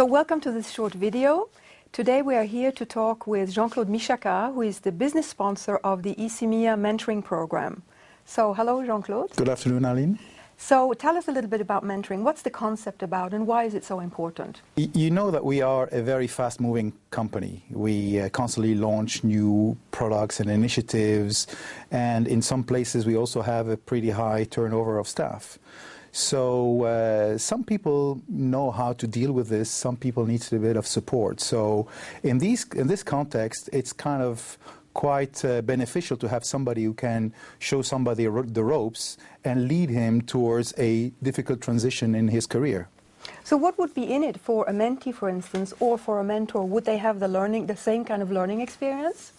So welcome to this short video. Today we are here to talk with Jean-Claude Michaca, who is the business sponsor of the ECMIA mentoring program. So hello, Jean-Claude. Good afternoon, Aline. So tell us a little bit about mentoring. What's the concept about and why is it so important? You know that we are a very fast-moving company. We constantly launch new products and initiatives, and in some places we also have a pretty high turnover of staff. So some people know how to deal with this, some people need a bit of support. So in this context, it's kind of quite beneficial to have somebody who can show somebody the ropes and lead him towards a difficult transition in his career. So what would be in it for a mentee, for instance, or for a mentor? Would they have the same kind of learning experience?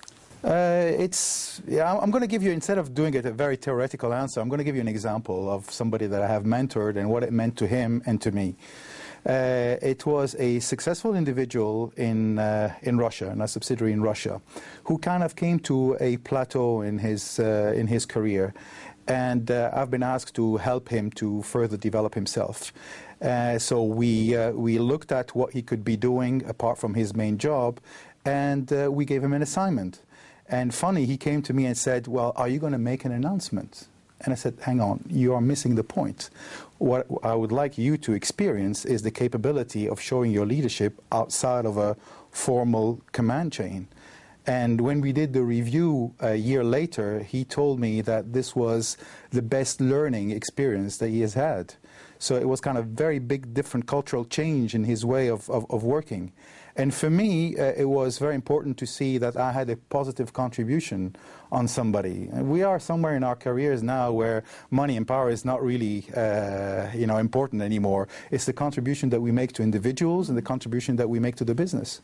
I'm going to give you, instead of doing it a very theoretical answer, I'm going to give you an example of somebody that I have mentored and what it meant to him and to me. It was a successful individual in Russia, in a subsidiary in Russia, who kind of came to a plateau in his career, and I've been asked to help him to further develop himself. So we looked at what he could be doing apart from his main job, and we gave him an assignment. And funny, he came to me and said, "Well, are you going to make an announcement?" And I said, "Hang on, you are missing the point. What I would like you to experience is the capability of showing your leadership outside of a formal command chain." And when we did the review a year later, he told me that this was the best learning experience that he has had. So it was kind of very big, different cultural change in his way of working. And for me, it was very important to see that I had a positive contribution on somebody. And we are somewhere in our careers now where money and power is not really important anymore. It's the contribution that we make to individuals and the contribution that we make to the business.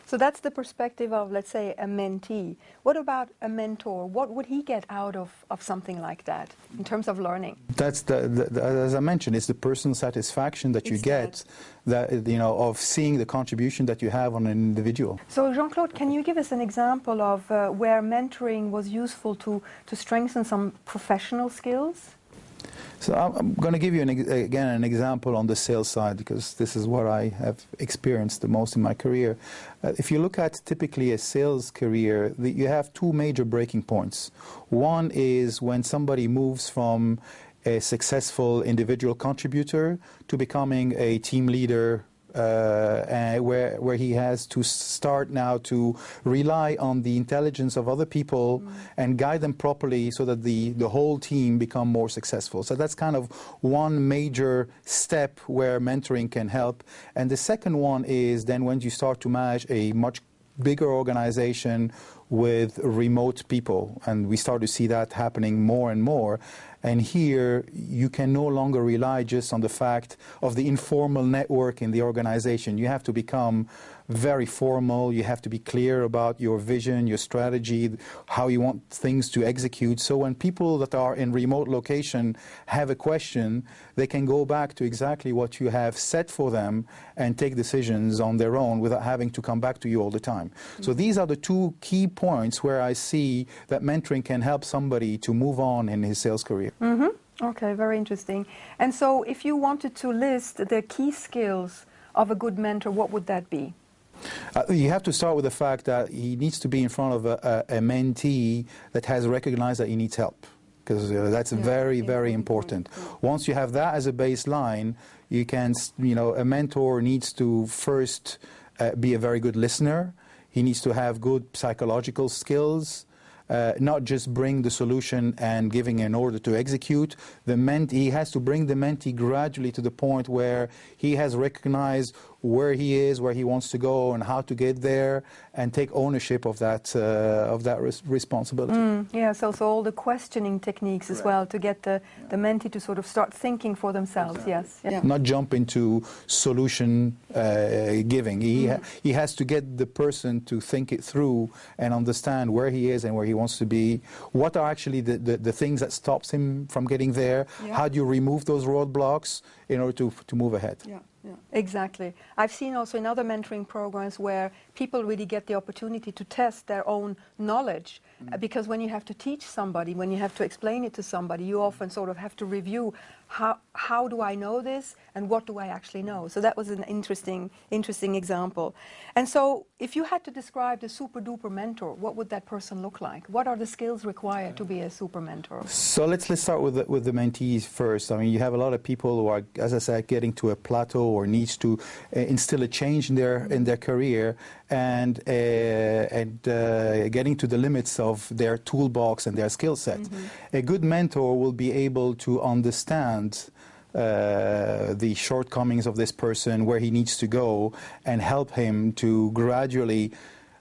So that's the perspective of, let's say, a mentee. What about a mentor? What would he get out of something like that in terms of learning? That's as I mentioned, it's the personal satisfaction that you get, of seeing the contribution that you have on an individual. So Jean-Claude, can you give us an example of where mentoring was useful to strengthen some professional skills? So I'm going to give you again an example on the sales side, because this is what I have experienced the most in my career. If you look at typically a sales career, you have two major breaking points. One is when somebody moves from a successful individual contributor to becoming a team leader, where he has to start now to rely on the intelligence of other people and guide them properly so that the whole team become more successful. So that's kind of one major step where mentoring can help. And the second one is then when you start to manage a much bigger organization with remote people, and we start to see that happening more and more. And here you can no longer rely just on the fact of the informal network in the organization. You have to become very formal. You have to be clear about your vision, your strategy, how you want things to execute. So when people that are in remote location have a question, they can go back to exactly what you have set for them and take decisions on their own without having to come back to you all the time. So these are the two key points where I see that mentoring can help somebody to move on in his sales career. Okay, very interesting. And so if you wanted to list the key skills of a good mentor, what would that be? You have to start with the fact that he needs to be in front of a mentee that has recognized that he needs help, because that's very important. Once you have that as a baseline, you can, a mentor needs to first be a very good listener. He needs to have good psychological skills. Not just bring the solution and giving an order to execute. He has to bring the mentee gradually to the point where he has recognized where he is, where he wants to go, and how to get there, and take ownership of that responsibility. So all the questioning techniques as well to get the mentee to sort of start thinking for themselves. Exactly. Yes. Not jump into solution giving. He has to get the person to think it through and understand where he is and where he wants to be. What are actually the things that stops him from getting there? How do you remove those roadblocks? in order to move ahead. Yeah, yeah, exactly. I've seen also in other mentoring programs where people really get the opportunity to test their own knowledge, because when you have to teach somebody, when you have to explain it to somebody, you often sort of have to review how do I know this and what do I actually know. So that was an interesting example. And so if you had to describe the super duper mentor, what would that person look like? What are the skills required to be a super mentor? So let's start with the mentees first. I mean, you have a lot of people who are, as I said, getting to a plateau or needs to instill a change in their career and getting to the limits of their toolbox and their skill set. A good mentor will be able to understand the shortcomings of this person, where he needs to go, and help him to gradually,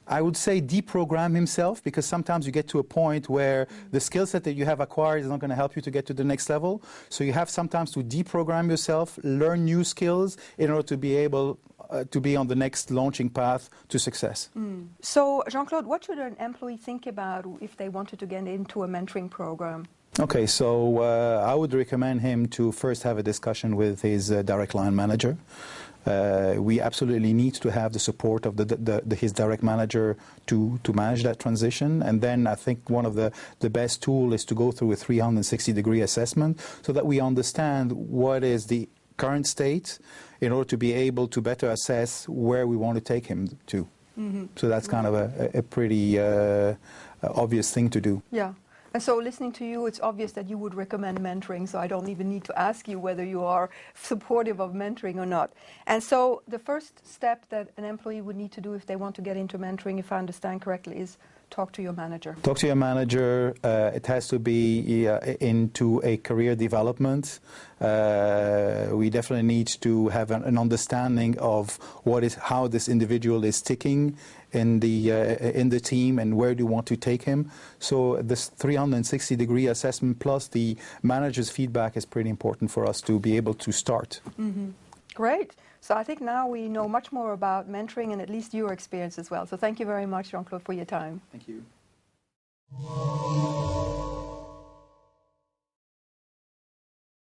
I would say, deprogram himself, because sometimes you get to a point where the skill set that you have acquired is not going to help you to get to the next level. So you have sometimes to deprogram yourself, learn new skills in order to be able to be on the next launching path to success. So, Jean-Claude, what should an employee think about if they wanted to get into a mentoring program? Okay, so I would recommend him to first have a discussion with his direct line manager. We absolutely need to have the support of his direct manager to manage that transition. And then I think one of the best tool is to go through a 360-degree assessment so that we understand what is the current state in order to be able to better assess where we want to take him to. So that's kind of a pretty obvious thing to do. Yeah. And so listening to you, it's obvious that you would recommend mentoring, so I don't even need to ask you whether you are supportive of mentoring or not. And so the first step that an employee would need to do if they want to get into mentoring, if I understand correctly, is talk to your manager. Talk to your manager. It has to be into a career development. We definitely need to have an understanding of how this individual is ticking in the team and where do you want to take him. So this 360-degree assessment plus the manager's feedback is pretty important for us to be able to start. Great. So I think now we know much more about mentoring and at least your experience as well. So thank you very much, Jean-Claude, for your time. Thank you.